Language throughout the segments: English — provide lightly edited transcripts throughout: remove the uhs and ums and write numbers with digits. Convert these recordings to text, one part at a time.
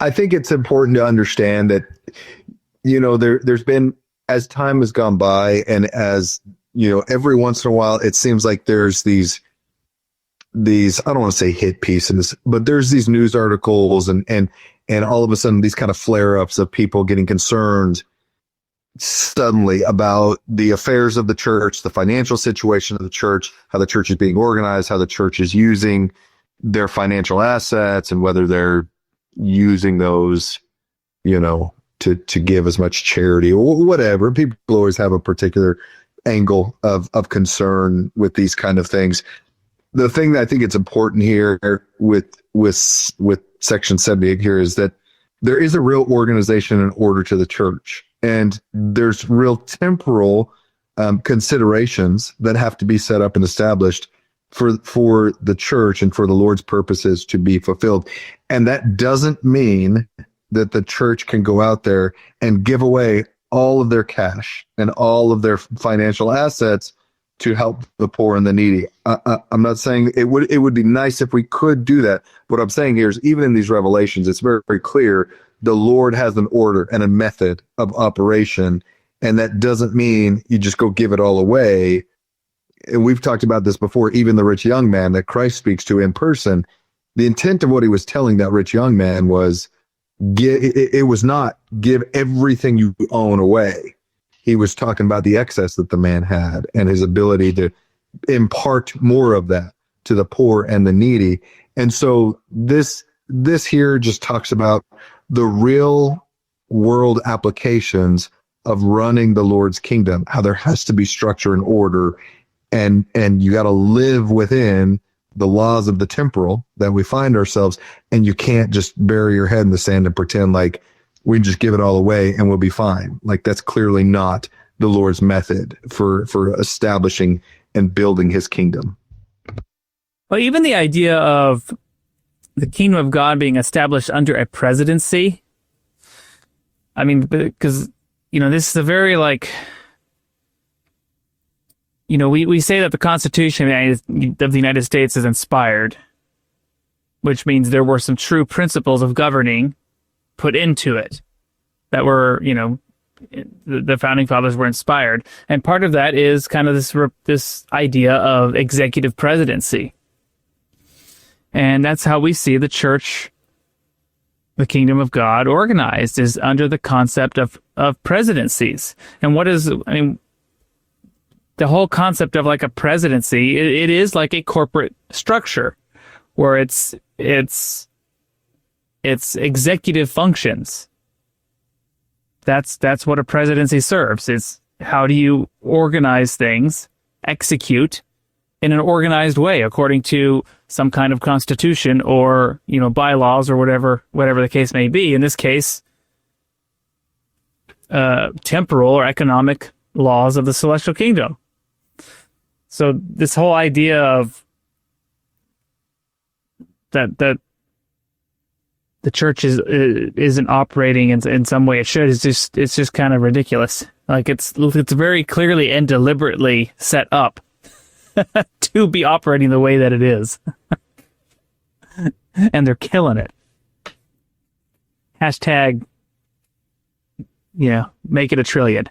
I think it's important to understand that, there's been, as time has gone by, and as, every once in a while, it seems like there's these, I don't want to say hit pieces, but there's these news articles and all of a sudden these kind of flare ups of people getting concerned suddenly about the affairs of the church, the financial situation of the church, how the church is being organized, how the church is using their financial assets, and whether they're using those, to give as much charity or whatever. People always have a particular angle of concern with these kind of things. The thing that I think it's important here with Section 78 here is that there is a real organization and order to the church, and there's real temporal considerations that have to be set up and established for the church and for the Lord's purposes to be fulfilled. And that doesn't mean that the church can go out there and give away all of their cash and all of their financial assets to help the poor and the needy. I'm not saying it would be nice if we could do that. What I'm saying here is, even in these revelations, it's very, very clear the Lord has an order and a method of operation, and that doesn't mean you just go give it all away. And we've talked about this before, even the rich young man that Christ speaks to in person. The intent of what he was telling that rich young man was, it was not give everything you own away. He was talking about the excess that the man had and his ability to impart more of that to the poor and the needy. And so this here just talks about the real world applications of running the Lord's kingdom, how there has to be structure and order, and you got to live within the laws of the temporal that we find ourselves, and you can't just bury your head in the sand and pretend like we can just give it all away and we'll be fine. Like, that's clearly not the Lord's method for establishing and building his kingdom. Well, even the idea of the kingdom of God being established under a presidency, I mean, because, this is a very, we say that the Constitution of the United States is inspired, which means there were some true principles of governing put into it that were, the founding fathers were inspired. And part of that is kind of this idea of executive presidency. And that's how we see the church, the kingdom of God, organized, is under the concept of presidencies. And the whole concept of like a presidency, it is like a corporate structure where it's executive functions. That's what a presidency serves. It's how do you organize things, execute in an organized way according to some kind of constitution or, bylaws or whatever the case may be. In this case, temporal or economic laws of the celestial kingdom. So this whole idea of that the church isn't operating in some way it should, it's just kind of ridiculous. Like, it's very clearly and deliberately set up to be operating the way that it is. And they're killing it. Hashtag, make it a trillion.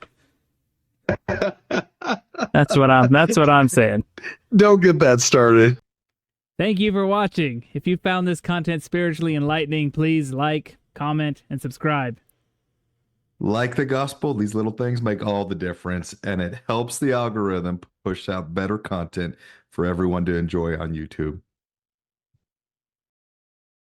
That's what I'm saying. Don't get that started. Thank you for watching. If you found this content spiritually enlightening, please like, comment, and subscribe. Like the gospel, these little things make all the difference, and it helps the algorithm push out better content for everyone to enjoy on YouTube.